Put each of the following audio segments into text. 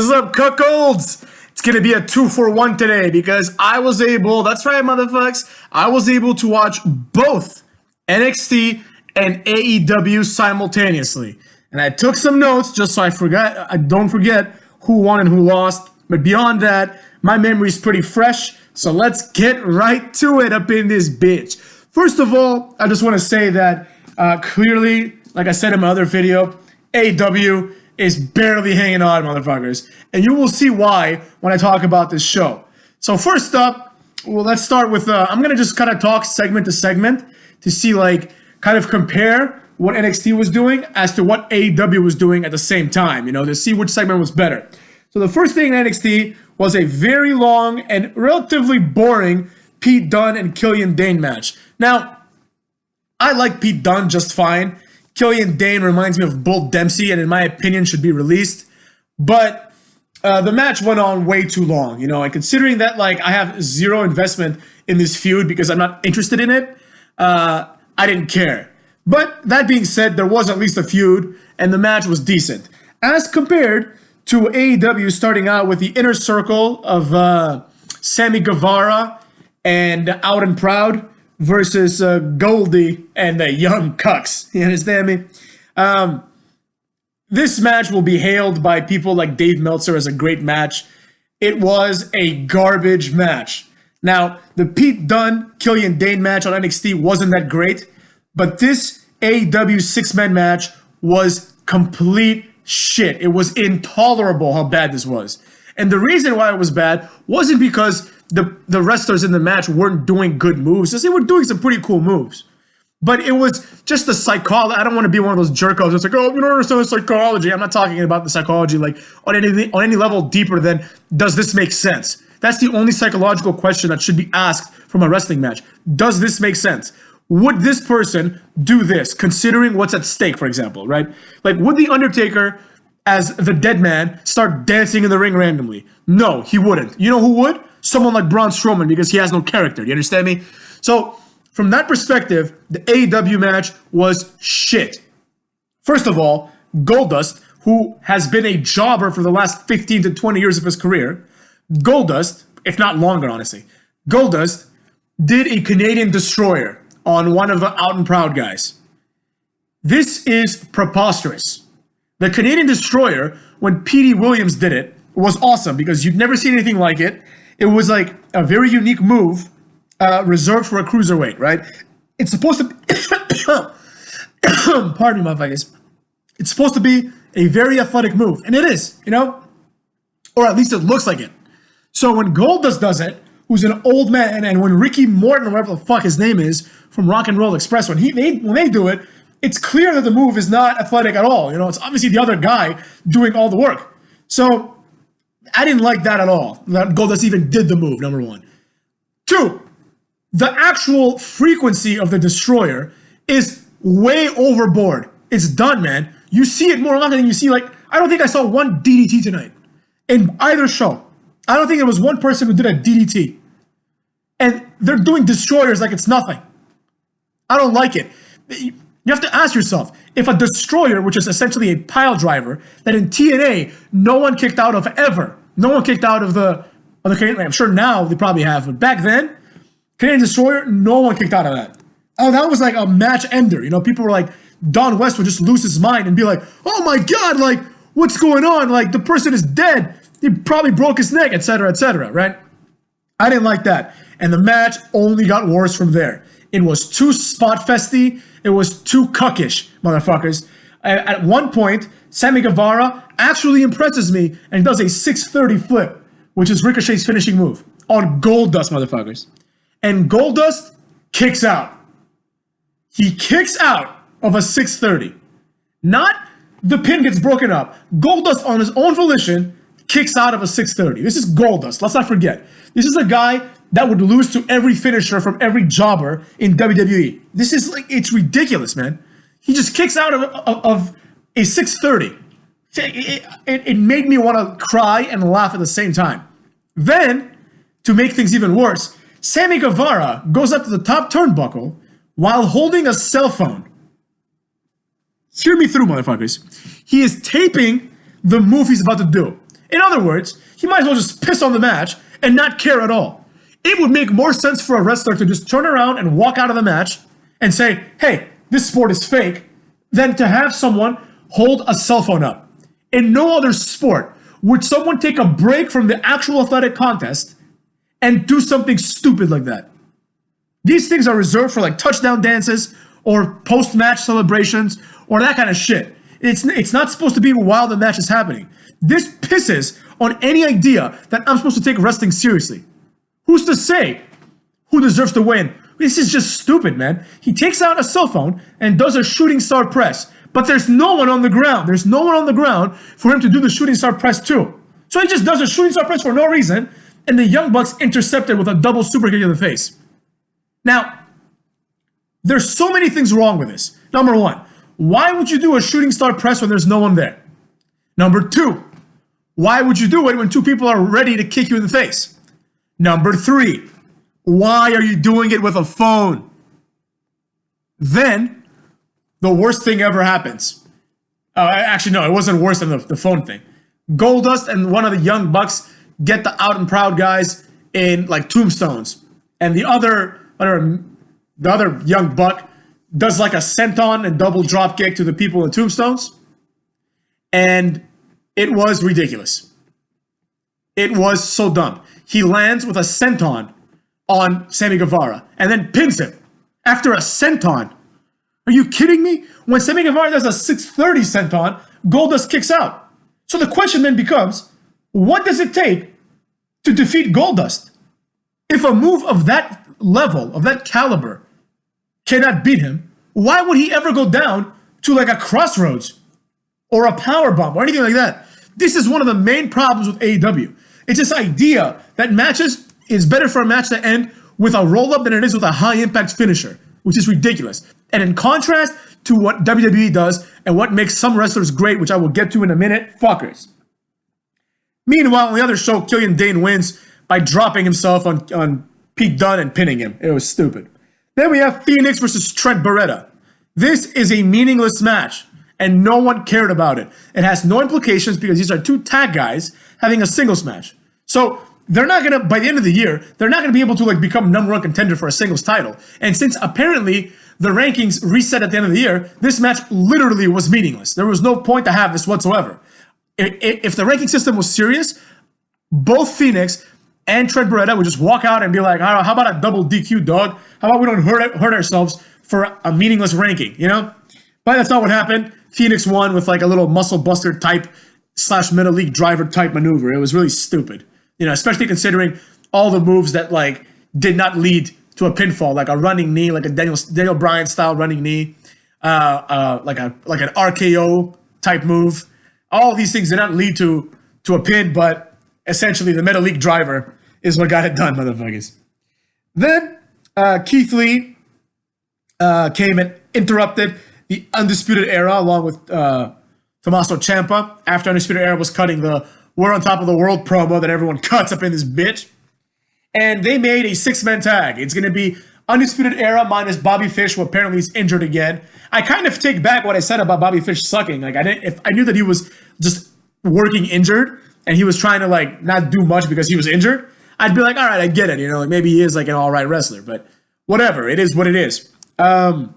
What's up, cuckolds? It's gonna be a 2-for-1 today because I was able, that's right, motherfuckers, I was able to watch both NXT and AEW simultaneously. And I took some notes just so I don't forget who won and who lost. But beyond that, my memory is pretty fresh. So let's get right to it up in this bitch. First of all, I just want to say that clearly, like I said in my other video, AEW is barely hanging on, motherfuckers. And you will see why when I talk about this show. So first up, well, let's start with, I'm going to just kind of talk segment to segment to see, like, kind of compare what NXT was doing as to what AEW was doing at the same time, you know, to see which segment was better. So the first thing in NXT was a very long and relatively boring Pete Dunne and Killian Dane match. Now, I like Pete Dunne just fine. Killian Dane reminds me of Bull Dempsey and in my opinion should be released. But the match went on way too long, you know, and considering that, like, I have zero investment in this feud because I'm not interested in it, I didn't care. But that being said, there was at least a feud, and the match was decent. As compared to AEW starting out with the inner circle of Sammy Guevara and Out and Proud versus Goldie and the Young Cucks. You understand me? This match will be hailed by people like DaveMeltzer as a great match. It was a garbage match. Now, the Pete Dunne, Killian Dane match on NXT wasn't that great, but this AEW six-man match was complete shit. It was intolerable how bad this was. And the reason why it was bad wasn't because the wrestlers in the match weren't doing good moves. They were doing some pretty cool moves. But it was just the psychology. I don't want to be one of those jerk-offs that's like, oh, you don't understand the psychology. I'm not talking about the psychology like on any level deeper than, does this make sense? That's the only psychological question that should be asked from a wrestling match. Does this make sense? Would this person do this, considering what's at stake, for example, right? Like, would The Undertaker, as the dead man, start dancing in the ring randomly? No, he wouldn't. You know who would? Someone like Braun Strowman, because he has no character. You understand me? So, from that perspective, the AEW match was shit. First of all, Goldust, who has been a jobber for the last 15 to 20 years of his career, Goldust, if not longer, honestly, Goldust did a Canadian Destroyer on one of the Out and Proud guys. This is preposterous. The Canadian Destroyer, when Petey Williams did it, was awesome because you'd never seen anything like it. It was like a very unique move reserved for a cruiserweight, right? It's supposed to be, pardon me, motherfuckers. It's supposed to be a very athletic move, and it is, you know? Or at least it looks like it. So when Goldust does it, who's an old man, and when Ricky Morton, or whatever the fuck his name is, from Rock and Roll Express, when they do it, it's clear that the move is not athletic at all. You know, it's obviously the other guy doing all the work. So I didn't like that at all. That Goldust even did the move, number one. Two, the actual frequency of the Destroyer is way overboard. It's done, man. You see it more often than you see, like, I don't think I saw one DDT tonight in either show. I don't think there was one person who did a DDT. And they're doing Destroyers like it's nothing. I don't like it. You have to ask yourself, if a Destroyer, which is essentially a pile driver, that in TNA, no one kicked out of ever. No one kicked out of the Canadian, I'm sure now they probably have, but back then, Canadian Destroyer, no one kicked out of that. Oh, that was like a match ender. You know, people were like, Don West would just lose his mind and be like, oh my God, like, what's going on? Like, the person is dead. He probably broke his neck, etc., right? I didn't like that. And the match only got worse from there. It was too spot-festy. It was too cuckish, motherfuckers. At one point, Sammy Guevara actually impresses me and does a 630 flip, which is Ricochet's finishing move, on Goldust, motherfuckers. And Goldust kicks out. He kicks out of a 630. Not the pin gets broken up. Goldust, on his own volition, kicks out of a 630. This is Goldust. Let's not forget. This is a guy that would lose to every finisher from every jobber in WWE. This is like, it's ridiculous, man. He just kicks out of a 630. It made me want to cry and laugh at the same time. Then, to make things even worse, Sammy Guevara goes up to the top turnbuckle while holding a cell phone. Hear me through, motherfuckers. He is taping the move he's about to do. In other words, he might as well just piss on the match and not care at all. It would make more sense for a wrestler to just turn around and walk out of the match and say, hey, this sport is fake, than to have someone hold a cell phone up. In no other sport would someone take a break from the actual athletic contest and do something stupid like that. These things are reserved for like touchdown dances or post-match celebrations or that kind of shit. It's not supposed to be while the match is happening. This pisses on any idea that I'm supposed to take wrestling seriously. Who's to say who deserves to win? This is just stupid, man. He takes out a cell phone and does a shooting star press, but there's no one on the ground. There's no one on the ground for him to do the shooting star press too. So he just does a shooting star press for no reason, and the Young Bucks intercepted with a double super kick in the face. Now, there's so many things wrong with this. Number one, why would you do a shooting star press when there's no one there? Number two, why would you do it when two people are ready to kick you in the face? Number three, why are you doing it with a phone? Then, the worst thing ever happens. Actually, no, it wasn't worse than the phone thing. Goldust and one of the Young Bucks get the out and proud guys in like tombstones. And the other Young Buck does like a senton and double drop kick to the people in the tombstones. And it was ridiculous. It was so dumb. He lands with a senton on Sammy Guevara and then pins him after a senton. Are you kidding me? When Sammy Guevara does a 630 senton, Goldust kicks out. So the question then becomes, what does it take to defeat Goldust? If a move of that level, of that caliber, cannot beat him, why would he ever go down to like a crossroads or a power bomb or anything like that? This is one of the main problems with AEW. It's this idea that matches is better for a match to end with a roll-up than it is with a high-impact finisher, which is ridiculous. And in contrast to what WWE does and what makes some wrestlers great, which I will get to in a minute, fuckers. Meanwhile, on the other show, Killian Dane wins by dropping himself on Pete Dunne and pinning him. It was stupid. Then we have Phoenix versus Trent Beretta. This is a meaningless match, and no one cared about it. It has no implications because these are two tag guys having a singles match. So they're not gonna, by the end of the year, they're not gonna be able to like become number one contender for a singles title. And since apparently the rankings reset at the end of the year, this match literally was meaningless. There was no point to have this whatsoever. If the ranking system was serious, both Phoenix and Trent Beretta would just walk out and be like, how about a double DQ, dog? How about we don't hurt ourselves for a meaningless ranking, you know? But that's not what happened. Phoenix won with like a little muscle buster type / middle league driver type maneuver. It was really stupid, you know, especially considering all the moves that like did not lead to a pinfall, like a running knee, like a Daniel Bryan style running knee, like an RKO type move. All these things did not lead to a pin, but essentially the middle league driver is what got it done, motherfuckers. Then Keith Lee came and interrupted the Undisputed Era along with Tommaso Ciampa after Undisputed Era was cutting the "We're on top of the world" promo that everyone cuts up in this bitch. And they made a 6-man tag. It's going to be Undisputed Era minus Bobby Fish, who apparently is injured again. I kind of take back what I said about Bobby Fish sucking. Like if I knew that he was just working injured and he was trying to like not do much because he was injured, I'd be like, all right, I get it. You know, like maybe he is like an all right wrestler, but whatever. It is what it is. So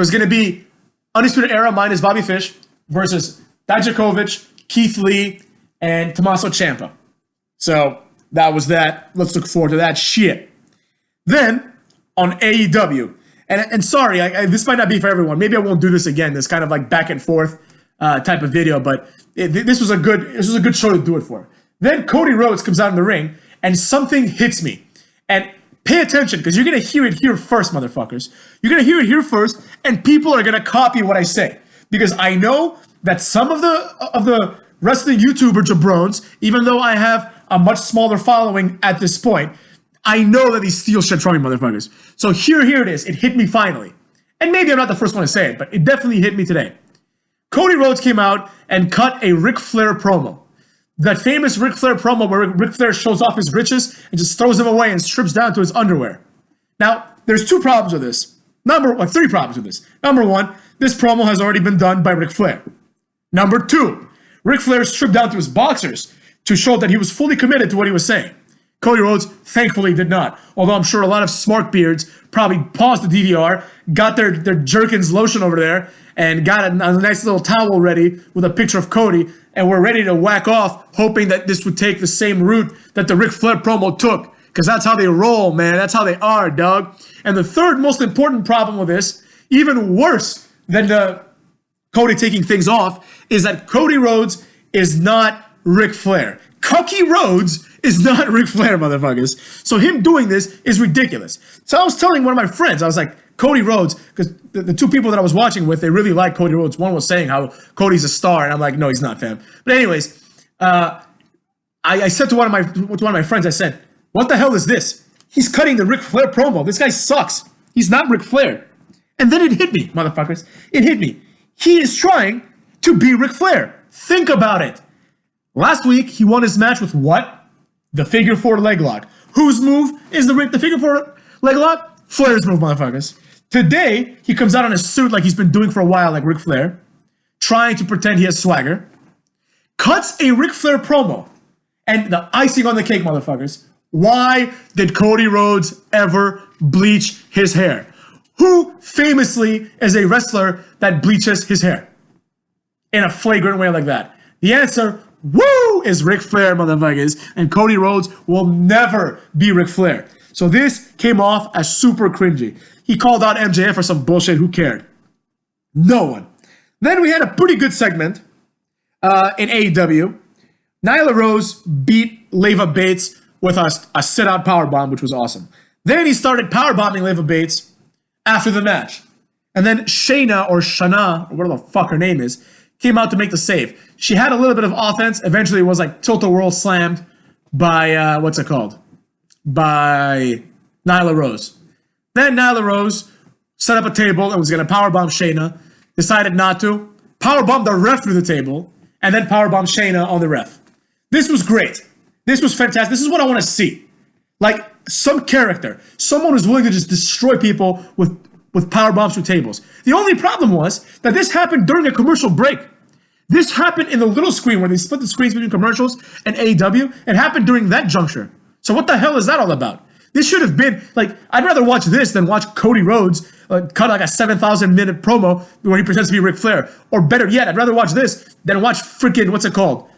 it's going to be Undisputed Era minus Bobby Fish versus Dijakovic, Keith Lee, and Tommaso Ciampa. So that was that. Let's look forward to that shit. Then on AEW, and sorry, this might not be for everyone. Maybe I won't do this again. This kind of like back and forth type of video, but this was a good show to do it for. Then CodyRhodes comes out in the ring, and something hits me. And pay attention, because you're gonna hear it here first, motherfuckers. You're gonna hear it here first, and people are gonna copy what I say, because I know that some of the wrestling YouTuber jabrones, even though I have a much smaller following at this point, I know that they steal shit from me, motherfuckers. So here it is. It hit me finally. And maybe I'm not the first one to say it, but it definitely hit me today. CodyRhodes came out and cut a Ric Flair promo. That famous Ric Flair promo where Ric Flair shows off his riches and just throws them away and strips down to his underwear. Now, there's three problems with this. Number one, this promo has already been done by Ric Flair. Number two, Ric Flair stripped down to his boxers. to show that he was fully committed to what he was saying. Cody Rhodes thankfully did not. Although I'm sure a lot of smart beards probably paused the DVR, got their Jerkins lotion over there, and got a nice little towel ready with a picture of Cody, and we're ready to whack off, hoping that this would take the same route that the Ric Flair promo took. Because that's how they roll, man. That's how they are, dog. And the third most important problem with this, even worse than the Cody taking things off, is that Cody Rhodes is not Ric Flair. CodyRhodes is not Ric Flair, motherfuckers. So him doing this is ridiculous. So I was telling one of my friends, I was like, Cody Rhodes, because the two people that I was watching with, they really like Cody Rhodes. One was saying how Cody's a star, and I'm like, no, he's not, fam. But anyways, I said to one of my friends, I said, what the hell is this? He's cutting the Ric Flair promo. This guy sucks. He's not Ric Flair. And then it hit me, motherfuckers. It hit me. He is trying to be Ric Flair. Think about it. Last week, he won his match with what? The figure four leg lock. Whose move is the figure four leg lock? Flair's move, motherfuckers. Today, he comes out in a suit like he's been doing for a while, like Ric Flair, trying to pretend he has swagger, cuts a Ric Flair promo, and the icing on the cake, motherfuckers. Why did Cody Rhodes ever bleach his hair? Who famously is a wrestler that bleaches his hair in a flagrant way like that? The answer, woo, is Ric Flair, motherfuckers. And Cody Rhodes will never be Ric Flair. So this came off as super cringy. He called out MJF for some bullshit. Who cared? No one. Then we had a pretty good segment in AEW. Nyla Rose beat Leva Bates with a sit-out powerbomb, which was awesome. Then he started powerbombing Leva Bates after the match. And then Shayna, or whatever the fuck her name is, came out to make the save. She had a little bit of offense. Eventually it was like tilt-a-whirl slammed by, by Nyla Rose. Then Nyla Rose set up a table and was going to powerbomb Shayna. Decided not to. Powerbombed the ref through the table. And then powerbombed Shayna on the ref. This was great. This was fantastic. This is what I want to see. Like, some character. Someone who's willing to just destroy people with power bombs through tables. The only problem was that this happened during a commercial break. This happened in the little screen where they split the screens between commercials and AEW. It happened during that juncture. So what the hell is that all about? This should have been, like, I'd rather watch this than watch Cody Rhodes cut like a 7,000-minute promo where he pretends to be Ric Flair. Or better yet, I'd rather watch this than watch freaking, what's it called?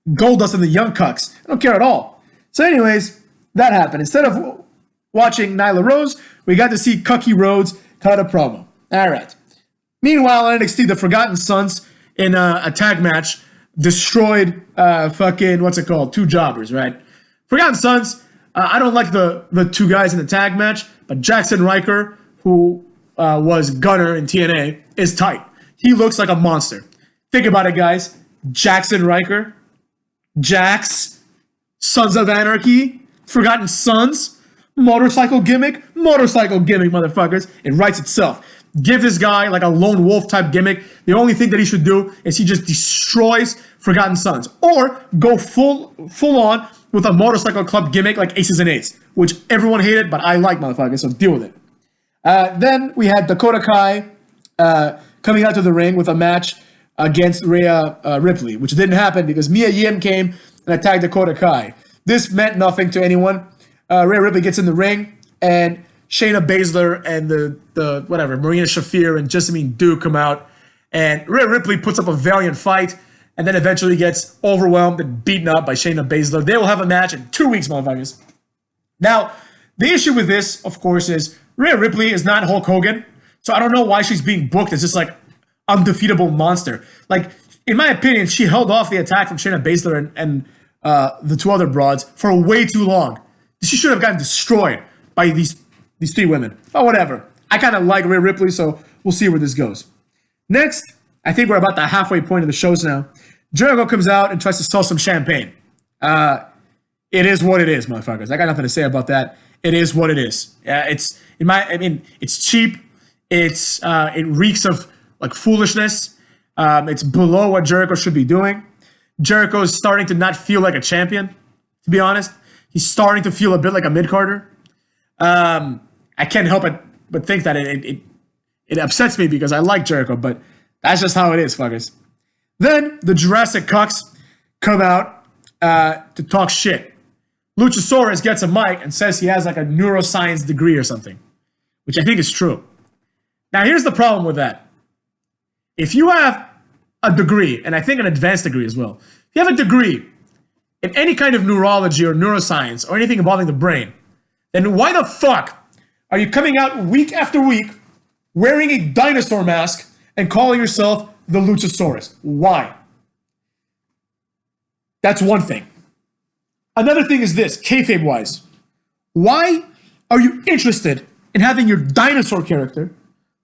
Goldust and the Young Cucks. I don't care at all. So anyways, that happened. Instead of watching Nyla Rose, we got to see CodyRhodes cut a promo. All right. Meanwhile, on NXT, the Forgotten Sons in a tag match destroyed two jobbers, right? Forgotten Sons, I don't like the two guys in the tag match, but Jackson Ryker, who was Gunner in TNA, is tight. He looks like a monster. Think about it, guys. Jackson Ryker, Jax, Sons of Anarchy, Forgotten Sons, motorcycle gimmick, motherfuckers. It writes itself. Give this guy like a lone wolf type gimmick. The only thing that he should do is he just destroys Forgotten Sons. Or go full on with a motorcycle club gimmick like Aces and Eights, which everyone hated, but I like, motherfuckers, so deal with it. Then we had Dakota Kai coming out to the ring with a match against Rhea Ripley, which didn't happen because Mia Yim came and attacked Dakota Kai. This meant nothing to anyone. Rhea Ripley gets in the ring, and Shayna Baszler and the Marina Shafir and Jessamine Duke come out, and Rhea Ripley puts up a valiant fight, and then eventually gets overwhelmed and beaten up by Shayna Baszler. They will have a match in 2 weeks, motherfuckers. Now, the issue with this, of course, is Rhea Ripley is not Hulk Hogan, so I don't know why she's being booked as this, like, undefeatable monster. Like, in my opinion, she held off the attack from Shayna Baszler and the two other broads for way too long. She should have gotten destroyed by these three women. But whatever. I kind of like Rhea Ripley, so we'll see where this goes. Next, I think we're about the halfway point of the shows now. Jericho comes out and tries to sell some champagne. It is what it is, motherfuckers. I got nothing to say about that. It is what it is. It's cheap. It reeks of like foolishness. It's below what Jericho should be doing. Jericho is starting to not feel like a champion, to be honest. He's starting to feel a bit like a mid-carder. I can't help but think that it upsets me because I like Jericho, but that's just how it is, fuckers. Then the Jurassic Cucks come out to talk shit. Luchasaurus gets a mic and says he has like a neuroscience degree or something, which I think is true. Now, here's the problem with that. If you have a degree, and I think an advanced degree as well, if you have a degree in any kind of neurology or neuroscience or anything involving the brain, then why the fuck are you coming out week after week wearing a dinosaur mask and calling yourself the Luchasaurus? Why? That's one thing. Another thing is this, kayfabe-wise. Why are you interested in having your dinosaur character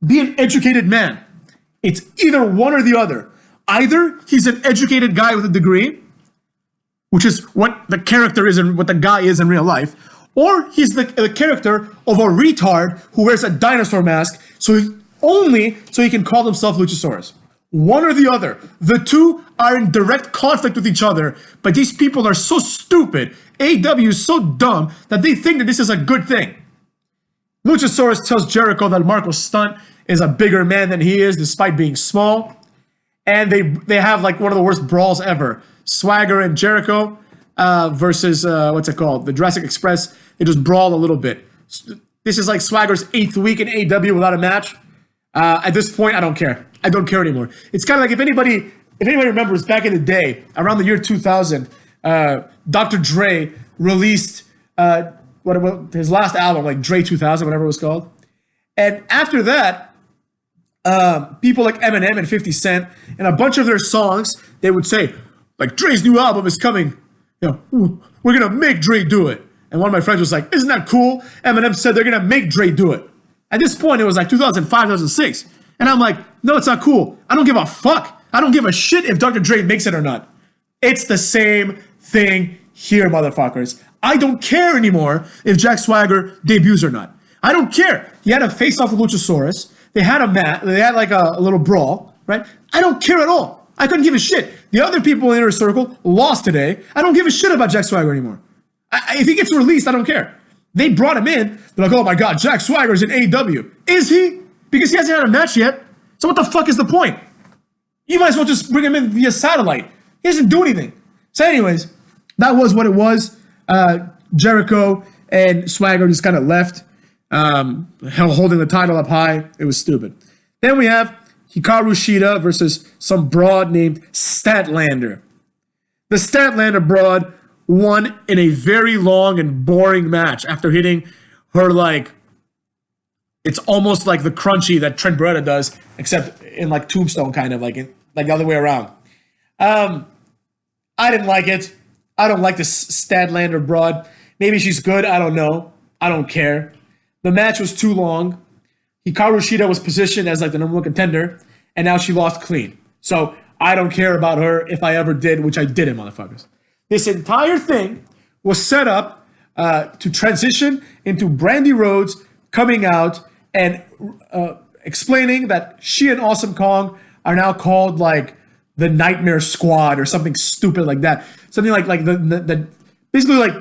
be an educated man? It's either one or the other. Either he's an educated guy with a degree, which is what the character is and what the guy is in real life, or he's the character of a retard who wears a dinosaur mask so he can call himself Luchasaurus. One or the other. The two are in direct conflict with each other, but these people are so stupid. AEW is so dumb that they think that this is a good thing. Luchasaurus tells Jericho that Marco Stunt is a bigger man than he is despite being small. And they have like one of the worst brawls ever. Swagger and Jericho versus, what's it called? The Jurassic Express. They just brawl a little bit. This is like Swagger's 8th week in AEW without a match. At this point, I don't care. I don't care anymore. It's kind of like if anybody remembers back in the day, around the year 2000, Dr. Dre released his last album, like Dre 2000, whatever it was called. And after that, people like Eminem and 50 Cent and a bunch of their songs, they would say, like, Dre's new album is coming. You know, we're going to make Dre do it. And one of my friends was like, isn't that cool? Eminem said they're going to make Dre do it. At this point, it was like 2005, 2006. And I'm like, no, it's not cool. I don't give a fuck. I don't give a shit if Dr. Dre makes it or not. It's the same thing here, motherfuckers. I don't care anymore if Jack Swagger debuts or not. I don't care. He had a face-off with Luchasaurus. They had they had like a little brawl, right? I don't care at all. I couldn't give a shit. The other people in the inner circle lost today. I don't give a shit about Jack Swagger anymore. If he gets released, I don't care. They brought him in. They're like, oh my God, Jack Swagger's in AEW. Is he? Because he hasn't had a match yet. So what the fuck is the point? You might as well just bring him in via satellite. He doesn't do anything. So anyways, that was what it was. Jericho and Swagger just kind of left, holding the title up high. It was stupid. Then we have Hikaru Shida versus some broad named Statlander. The Statlander broad won in a very long and boring match after hitting her like, it's almost like the crunchy that Trent Beretta does, except in like Tombstone kind of, like the other way around. I didn't like it. I don't like this Statlander broad. Maybe she's good. I don't know. I don't care. The match was too long. Hikaru Shida was positioned as like the number one contender, and now she lost clean. So I don't care about her if I ever did, which I didn't, motherfuckers. This entire thing was set up to transition into Brandy Rhodes coming out and explaining that she and Awesome Kong are now called like the Nightmare Squad or something stupid like that. Something like the basically like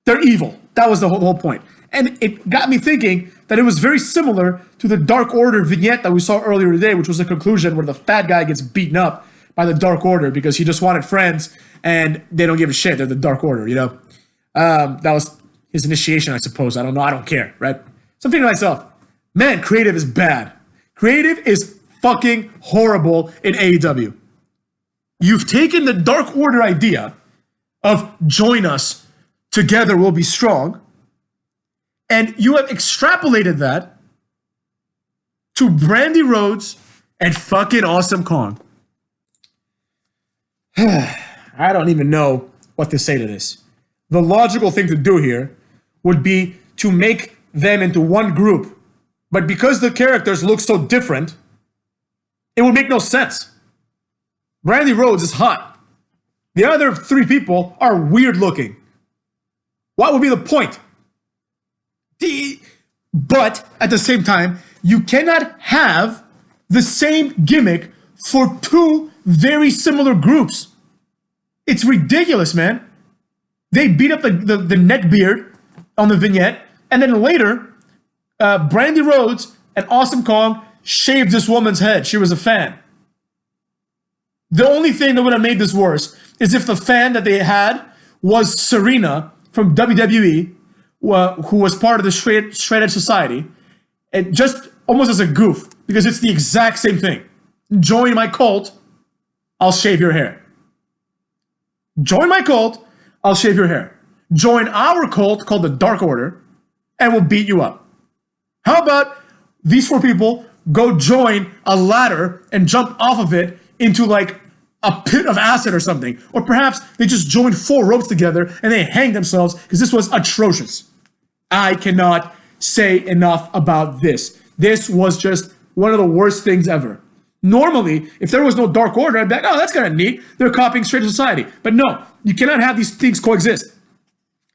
they're evil. That was the whole point. And it got me thinking that it was very similar to the Dark Order vignette that we saw earlier today, which was the conclusion where the fat guy gets beaten up by the Dark Order because he just wanted friends and they don't give a shit. They're the Dark Order, you know? That was his initiation, I suppose. I don't know. I don't care, right? So I'm thinking to myself, man, creative is bad. Creative is fucking horrible in AEW. You've taken the Dark Order idea of join us, together we'll be strong, and you have extrapolated that to Brandy Rhodes and fucking Awesome Kong. I don't even know what to say to this. The logical thing to do here would be to make them into one group, but because the characters look so different, it would make no sense. Brandy Rhodes is hot. The other three people are weird looking. What would be the point? But at the same time, you cannot have the same gimmick for two very similar groups. It's ridiculous, man. They beat up the neckbeard on the vignette, and then later, Brandy Rhodes and Awesome Kong shaved this woman's head. She was a fan. The only thing that would have made this worse is if the fan that they had was Serena from WWE, who was part of the Straight Edge Society, and just almost as a goof, because it's the exact same thing. Join my cult, I'll shave your hair. Join my cult, I'll shave your hair. Join our cult called the Dark Order, and we'll beat you up. How about these 4 people go join a ladder and jump off of it into like a pit of acid or something? Or perhaps they just joined 4 ropes together and they hang themselves, because this was atrocious. I cannot say enough about this. This was just one of the worst things ever. Normally, if there was no Dark Order, I'd be like, oh, that's kind of neat. They're copying Straight Edge Society. But no, you cannot have these things coexist.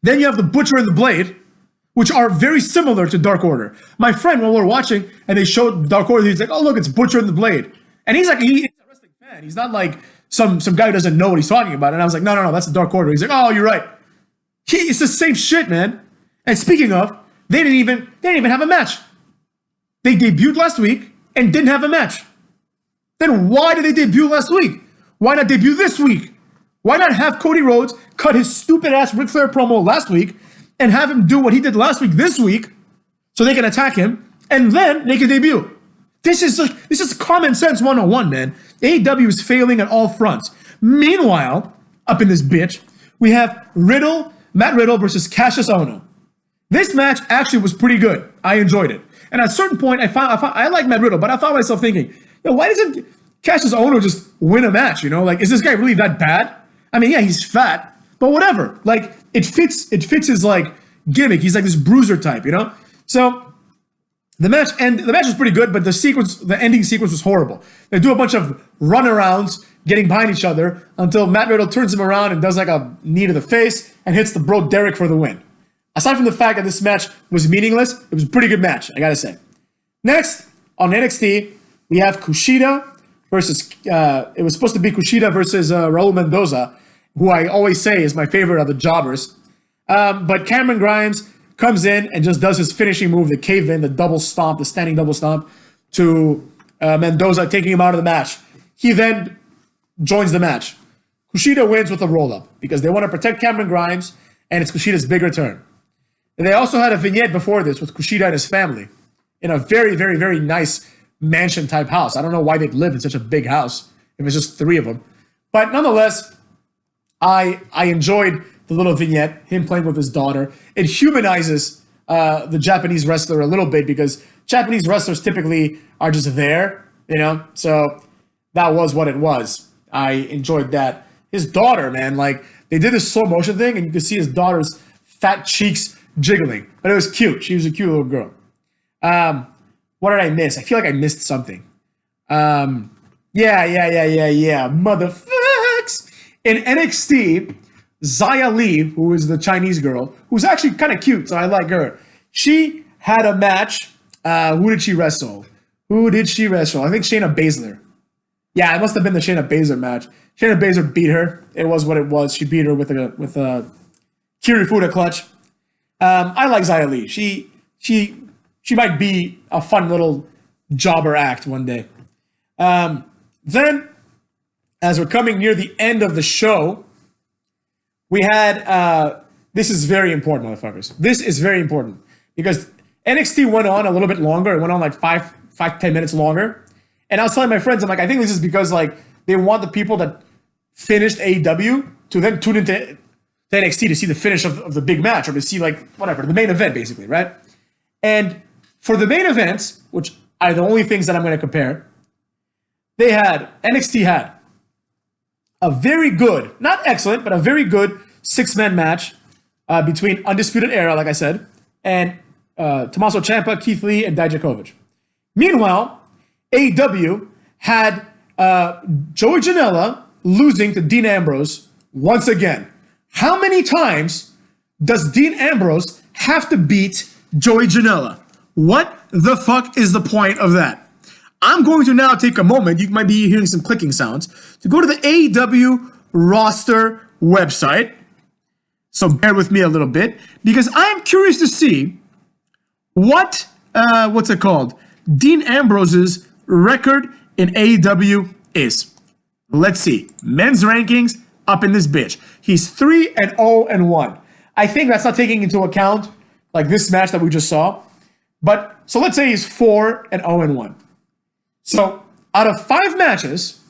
Then you have the Butcher and the Blade, which are very similar to Dark Order. My friend, when we were watching and they showed Dark Order, he's like, oh, look, it's Butcher and the Blade. And he's like, he's a wrestling fan. He's not like some guy who doesn't know what he's talking about. And I was like, no, that's the Dark Order. He's like, oh, you're right. It's the same shit, man. And speaking of, they didn't even have a match. They debuted last week and didn't have a match. Then why did they debut last week? Why not debut this week? Why not have CodyRhodes cut his stupid ass Ric Flair promo last week and have him do what he did last week this week so they can attack him and then make a debut? This is common sense 101, man. AEW is failing on all fronts. Meanwhile, up in this bitch, we have Matt Riddle versus Cassius Ohno. This match actually was pretty good. I enjoyed it. And at a certain point, I like Matt Riddle, but I found myself thinking, why doesn't Cassius Ohno just win a match? Like, is this guy really that bad? I mean, yeah, he's fat, but whatever. Like, it fits his like gimmick. He's like this bruiser type, So the match was pretty good, but the ending sequence was horrible. They do a bunch of runarounds, getting behind each other until Matt Riddle turns him around and does like a knee to the face and hits the bro Derek for the win. Aside from the fact that this match was meaningless, it was a pretty good match, I gotta say. Next, on NXT, we have Kushida versus, it was supposed to be Kushida versus Raul Mendoza, who I always say is my favorite of the jobbers. But Cameron Grimes comes in and just does his finishing move, the cave-in, the double stomp, the standing double stomp to Mendoza, taking him out of the match. He then joins the match. Kushida wins with a roll-up because they want to protect Cameron Grimes, and it's Kushida's big return. And they also had a vignette before this with Kushida and his family in a very, very, very nice mansion-type house. I don't know why they'd live in such a big house if it's just 3 of them. But nonetheless, I enjoyed the little vignette, him playing with his daughter. It humanizes the Japanese wrestler a little bit because Japanese wrestlers typically are just there, So that was what it was. I enjoyed that. His daughter, man, like they did this slow motion thing and you could see his daughter's fat cheeks jiggling. But it was cute. She was a cute little girl. What did I miss? I feel like I missed something. Yeah. Motherfucks. In NXT, Xia Li, who is the Chinese girl, who's actually kind of cute, so I like her. She had a match. Who did she wrestle? I think Shayna Baszler. Yeah, it must have been the Shayna Baszler match. Shayna Baszler beat her. It was what it was. She beat her with a Kirifuda clutch. I like Xia Li. She might be a fun little jobber act one day. Then, as we're coming near the end of the show, we had, this is very important, motherfuckers. This is very important because NXT went on a little bit longer. It went on like 5-10 minutes longer. And I was telling my friends, I'm like, I think this is because like they want the people that finished AEW to then tune into NXT to see the finish of the big match or to see like whatever, the main event basically, right? And for the main events, which are the only things that I'm going to compare, NXT had a very good, not excellent, but a very good 6-man match between Undisputed Era, like I said, and Tommaso Ciampa, Keith Lee, and Dijakovic. Meanwhile, AEW had Joey Janela losing to Dean Ambrose once again. How many times does Dean Ambrose have to beat Joey Janela? What the fuck is the point of that? I'm going to now take a moment, you might be hearing some clicking sounds, to go to the AEW roster website. So bear with me a little bit, because I'm curious to see what's it called? Dean Ambrose's record in AEW is. Let's see. Men's rankings up in this bitch. He's 3-0-1. I think that's not taking into account like this match that we just saw. But so let's say he's 4-0-1. So out of 5 matches,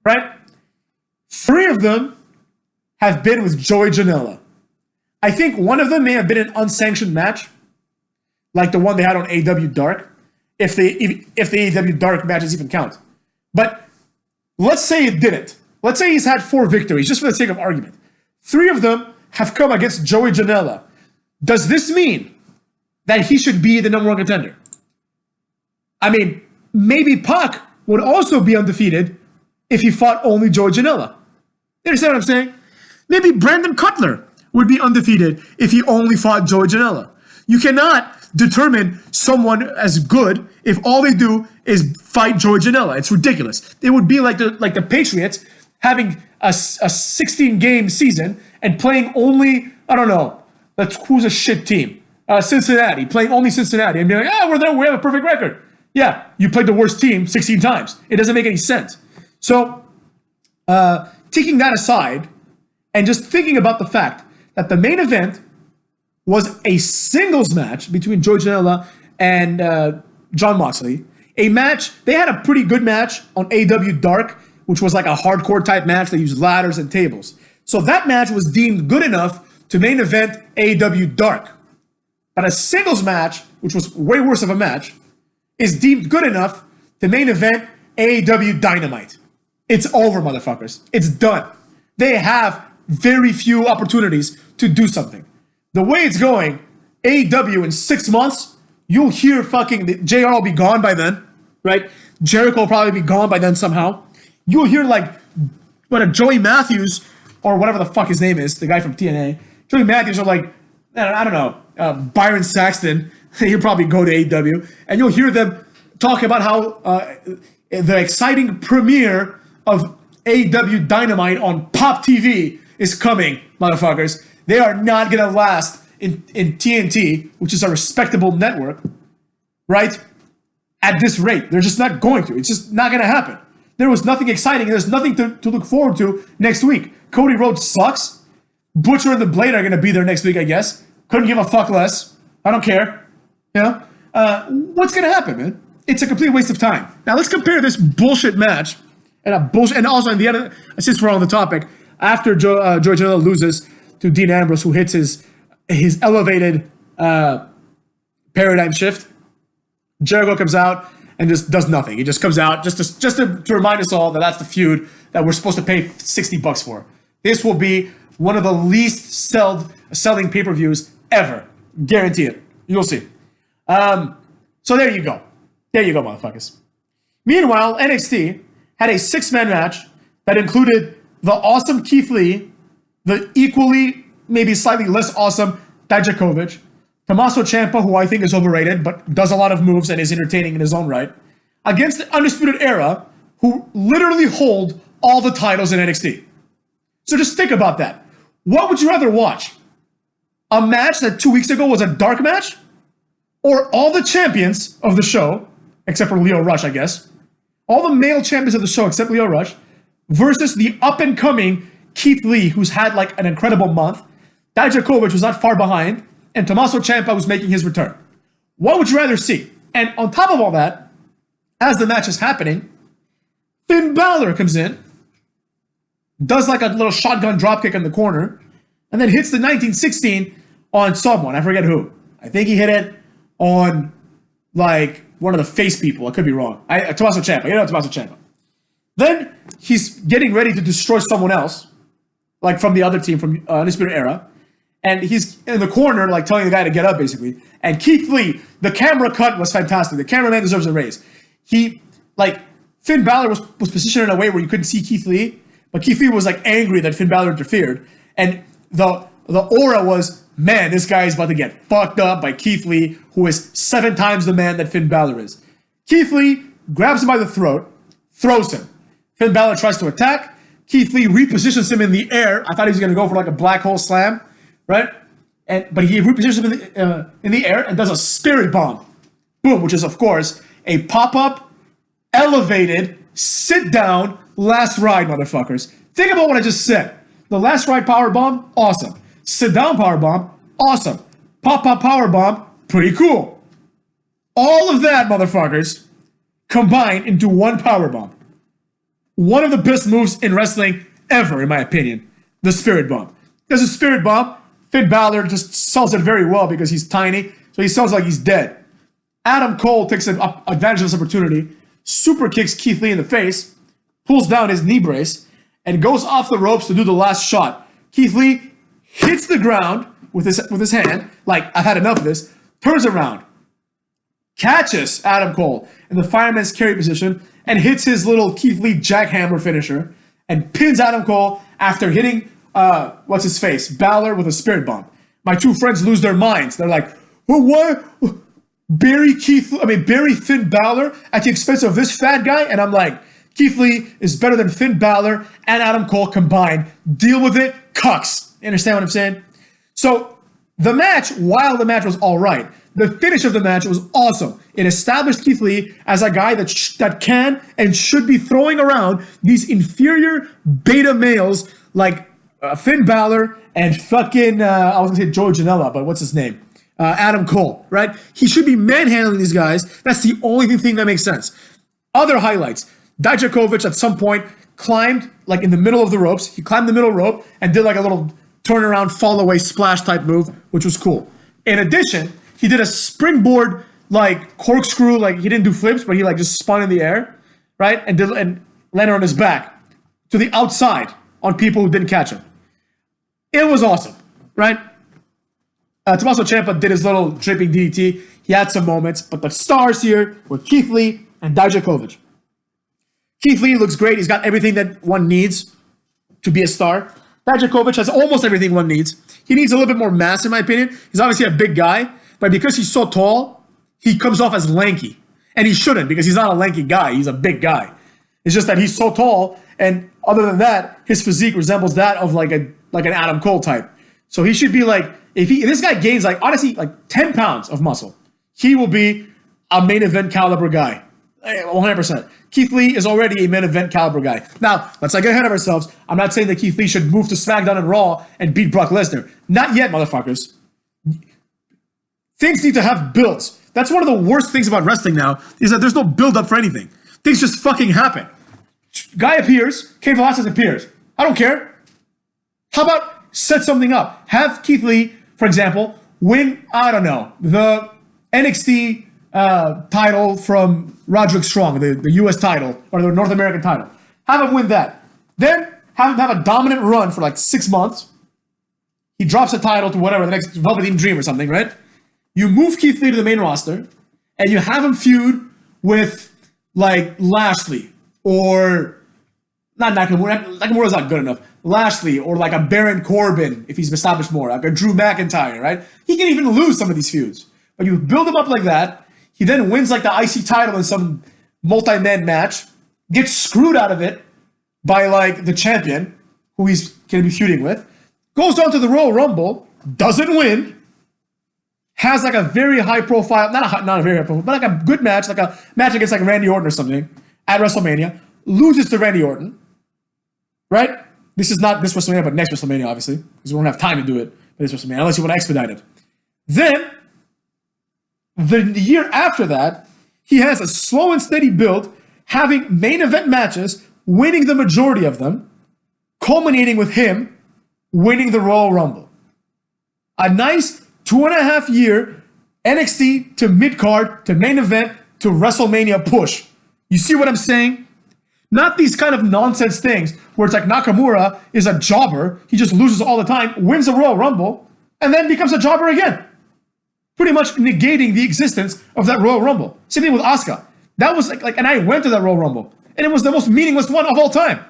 right? 3 of them have been with Joey Janela. I think one of them may have been an unsanctioned match, like the one they had on AEW Dark, if the AEW Dark matches even count. But let's say it didn't. Let's say he's had 4 victories, just for the sake of argument. 3 of them have come against Joey Janela. Does this mean that he should be the number 1 contender? I mean, maybe Pac would also be undefeated if he fought only Joey Janela. You understand what I'm saying? Maybe Brandon Cutler would be undefeated if he only fought Joey Janela. You cannot determine someone as good if all they do is fight Joey Janela. It's ridiculous. It would be like the Patriots having a 16-game season and playing only, I don't know, who's a shit team? Cincinnati, playing only Cincinnati, and be like, we're there, we have a perfect record. Yeah, you played the worst team 16 times. It doesn't make any sense. So, taking that aside, and just thinking about the fact that the main event was a singles match between Joey Janela and Jon Moxley. A match, they had a pretty good match on AEW Dark, which was like a hardcore type match. They used ladders and tables. So that match was deemed good enough to main event AEW Dark. But a singles match, which was way worse of a match, is deemed good enough to main event AEW Dynamite. It's over, motherfuckers. It's done. They have very few opportunities to do something. The way it's going, AEW in 6 months, you'll hear fucking JR will be gone by then, right? Jericho will probably be gone by then somehow. You'll hear like Joey Matthews or whatever the fuck his name is, the guy from TNA. Joey Matthews or like, I don't know, Byron Saxton. He'll probably go to AEW, and you'll hear them talk about how the exciting premiere of AEW Dynamite on Pop TV is coming, motherfuckers. They are not going to last in TNT, which is a respectable network, right? At this rate. They're just not going to. It's just not going to happen. There was nothing exciting. There's nothing to look forward to next week. CodyRhodes sucks. Butcher and the Blade are going to be there next week, I guess. Couldn't give a fuck less. I don't care. You know? What's going to happen, man? It's a complete waste of time. Now, let's compare this bullshit match and also, in the end, since we're on the topic, after Joey Janela loses to Dean Ambrose, who hits his elevated paradigm shift, Jericho comes out and just does nothing. He just comes out just to remind us all that that's the feud that we're supposed to pay $60 for. This will be one of the least selling pay-per-views ever. Guarantee it. You'll see. So there you go. There you go, motherfuckers. Meanwhile, NXT had a 6-man match that included the awesome Keith Lee, the equally, maybe slightly less awesome Dijakovic, Tommaso Ciampa, who I think is overrated, but does a lot of moves and is entertaining in his own right, against the Undisputed Era, who literally hold all the titles in NXT. So just think about that. What would you rather watch? A match that 2 weeks ago was a dark match? Or all the champions of the show, except for Leo Rush, I guess, all the male champions of the show except Leo Rush, versus the up-and-coming Keith Lee, who's had like an incredible month, Dijakovic, who's not far behind, and Tommaso Ciampa, who's making his return. What would you rather see? And on top of all that, as the match is happening, Finn Balor comes in, does like a little shotgun dropkick in the corner, and then hits the 1916 on someone. I forget who. I think he hit it on like one of the face people. I could be wrong. Tommaso Ciampa. You know Tommaso Ciampa. Then he's getting ready to destroy someone else, like from the other team, from Undisputed Era. And he's in the corner, like telling the guy to get up, basically. And Keith Lee, the camera cut was fantastic. The cameraman deserves a raise. Finn Balor was positioned in a way where you couldn't see Keith Lee, but Keith Lee was like angry that Finn Balor interfered. And the aura was, man, this guy is about to get fucked up by Keith Lee, who is 7 times the man that Finn Balor is. Keith Lee grabs him by the throat, throws him. Finn Balor tries to attack. Keith Lee repositions him in the air. I thought he was going to go for like a black hole slam, right? But he repositions him in the air and does a spirit bomb. Boom, which is, of course, a pop-up, elevated, sit-down last ride, motherfuckers. Think about what I just said. The last ride powerbomb, awesome. Sit down powerbomb, awesome. Pop powerbomb, pretty cool. All of that, motherfuckers, combined into one powerbomb. One of the best moves in wrestling ever, in my opinion. The Spirit Bomb. Because the Spirit Bomb, Finn Balor just sells it very well because he's tiny, so he sells like he's dead. Adam Cole takes advantage of this opportunity, super kicks Keith Lee in the face, pulls down his knee brace, and goes off the ropes to do the last shot. Keith Lee hits the ground with his hand, like, I've had enough of this, turns around, catches Adam Cole in the fireman's carry position, and hits his little Keith Lee jackhammer finisher, and pins Adam Cole after hitting, Balor with a Spirit Bomb. My two friends lose their minds. They're like, well, what? Bury Finn Balor at the expense of this fat guy? And I'm like, Keith Lee is better than Finn Balor and Adam Cole combined. Deal with it, cucks. You understand what I'm saying? So the match, while the match was all right, the finish of the match was awesome. It established Keith Lee as a guy that can and should be throwing around these inferior beta males like Finn Balor and fucking, I was going to say Joe Janela, but what's his name? Adam Cole, right? He should be manhandling these guys. That's the only thing that makes sense. Other highlights. Dijakovic at some point climbed like in the middle of the ropes. He climbed the middle rope and did like a little turnaround, fall away, splash type move, which was cool. In addition, he did a springboard like corkscrew, like he didn't do flips, but he like just spun in the air, right? And landed on his back to the outside on people who didn't catch him. It was awesome, right? Tommaso Ciampa did his little dripping DDT. He had some moments, but the stars here were Keith Lee and Dijakovic. Keith Lee looks great. He's got everything that one needs to be a star. Dijakovic has almost everything one needs. He needs a little bit more mass, in my opinion. He's obviously a big guy, but because he's so tall, he comes off as lanky. And he shouldn't, because he's not a lanky guy. He's a big guy. It's just that he's so tall, and other than that, his physique resembles that of like an Adam Cole type. So he should be like, if this guy gains like, honestly, like 10 pounds of muscle, he will be a main event caliber guy. 100%. Keith Lee is already a main event caliber guy. Now, let's not get ahead of ourselves. I'm not saying that Keith Lee should move to SmackDown and Raw and beat Brock Lesnar. Not yet, motherfuckers. Things need to have builds. That's one of the worst things about wrestling now, is that there's no build up for anything. Things just fucking happen. Guy appears, Cain Velasquez appears. I don't care. How about set something up? Have Keith Lee, for example, win, I don't know, the NXT title from Roderick Strong, the US title, or the North American title. Have him win that. Then have him have a dominant run for like 6 months. He drops the title to whatever, the next Velveteen Dream or something, right? You move Keith Lee to the main roster, and you have him feud with like Lashley, or not Nakamura. Nakamura's not good enough. Lashley, or like a Baron Corbin, if he's established more, like a Drew McIntyre, right? He can even lose some of these feuds. But you build him up like that. He then wins like the IC title in some multi-man match, gets screwed out of it by like the champion, who he's going to be feuding with, goes on to the Royal Rumble, doesn't win, has like a very high profile, not a very high profile, but like a good match, like a match against like Randy Orton or something at WrestleMania, loses to Randy Orton, right? This is not this WrestleMania, but next WrestleMania, obviously, because we won't have time to do it for this WrestleMania, unless you want to expedite it. Then, the year after that, he has a slow and steady build, having main event matches, winning the majority of them, culminating with him winning the Royal Rumble. A nice 2.5 year NXT to mid-card to main event to WrestleMania push. You see what I'm saying? Not these kind of nonsense things where it's like Nakamura is a jobber, he just loses all the time, wins the Royal Rumble, and then becomes a jobber again. Pretty much negating the existence of that Royal Rumble. Same thing with Asuka. That was like, and I went to that Royal Rumble, and it was the most meaningless one of all time.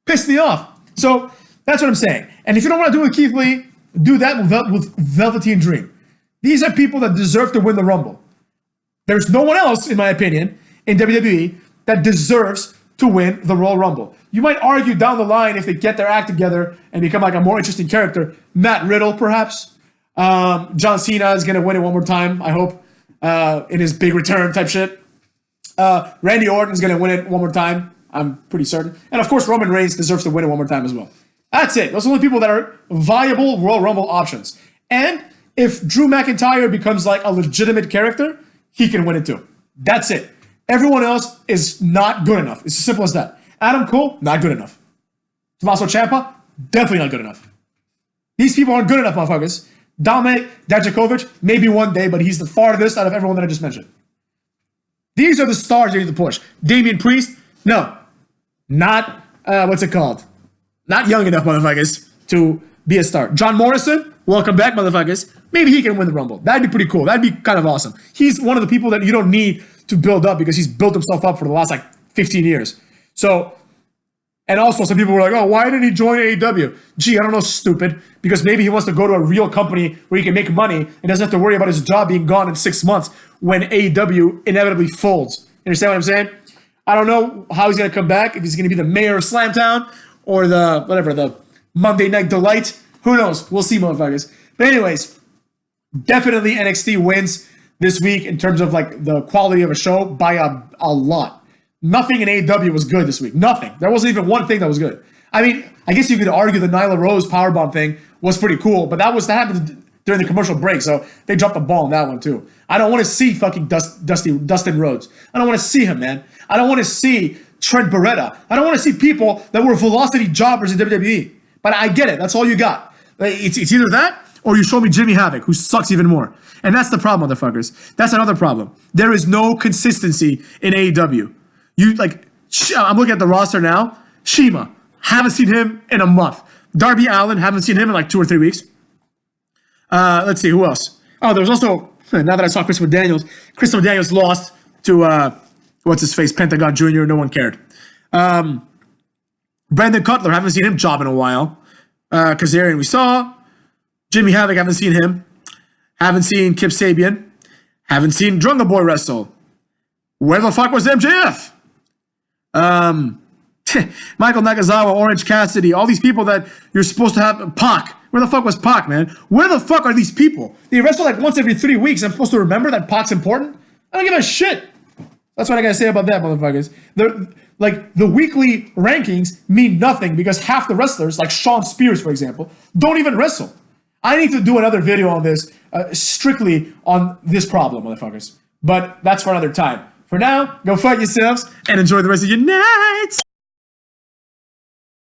Pissed me off. So that's what I'm saying. And if you don't want to do it with Keith Lee, do that with Velveteen Dream. These are people that deserve to win the Rumble. There's no one else, in my opinion, in WWE that deserves to win the Royal Rumble. You might argue down the line, if they get their act together and become like a more interesting character, Matt Riddle, perhaps. John Cena is going to win it one more time, I hope, in his big return type shit. Randy Orton is going to win it one more time. I'm pretty certain. And of course, Roman Reigns deserves to win it one more time as well. That's it. Those are the only people that are viable Royal Rumble options. And if Drew McIntyre becomes like a legitimate character, he can win it too. That's it. Everyone else is not good enough. It's as simple as that. Adam Cole, not good enough. Tommaso Ciampa, definitely not good enough. These people aren't good enough, motherfuckers. Dominic Dijakovic, maybe one day, but he's the farthest out of everyone that I just mentioned. These are the stars you need to push. Damian Priest, no. Not, what's it called? Not young enough, motherfuckers, to be a star. John Morrison, welcome back, motherfuckers. Maybe he can win the Rumble. That'd be pretty cool. That'd be kind of awesome. He's one of the people that you don't need to build up because he's built himself up for the last, 15 years. So, and also some people were like, oh, why did he join AEW? Gee, I don't know, stupid. Because maybe he wants to go to a real company where he can make money and doesn't have to worry about his job being gone in 6 months when AEW inevitably folds. You understand what I'm saying? I don't know how he's going to come back, if he's going to be the mayor of Slamtown or the Monday Night Delight. Who knows? We'll see, motherfuckers. But anyways, definitely NXT wins this week in terms of the quality of a show by a lot. Nothing in AEW was good this week. Nothing. There wasn't even one thing that was good. I mean, I guess you could argue the Nyla Rose powerbomb thing was pretty cool, but that happened during the commercial break, so they dropped the ball on that one too. I don't want to see fucking Dustin Rhodes. I don't want to see him, man. I don't want to see Trent Beretta. I don't want to see people that were velocity jobbers in WWE. But I get it. That's all you got. It's either that or you show me Jimmy Havoc, who sucks even more. And that's the problem, motherfuckers. That's another problem. There is no consistency in AEW. I'm looking at the roster now. Shima, haven't seen him in a month. Darby Allin, haven't seen him in 2 or 3 weeks. Let's see, who else? Oh, there was also, now that I saw Christopher Daniels lost to, what's-his-face, Pentagon Jr., no one cared. Brandon Cutler, haven't seen him job in a while. Kazarian we saw. Jimmy Havoc, haven't seen him. Haven't seen Kip Sabian. Haven't seen Jungle Boy wrestle. Where the fuck was MJF? Michael Nakazawa, Orange Cassidy, all these people that you're supposed to have. Pac. Where the fuck was Pac, man? Where the fuck are these people? They wrestle once every 3 weeks. I'm supposed to remember that Pac's important? I don't give a shit. That's what I gotta say about that, motherfuckers. The weekly rankings mean nothing because half the wrestlers, like Shawn Spears, for example, don't even wrestle. I need to do another video on this, strictly on this problem, motherfuckers. But that's for another time. For now, go fuck yourselves and enjoy the rest of your nights.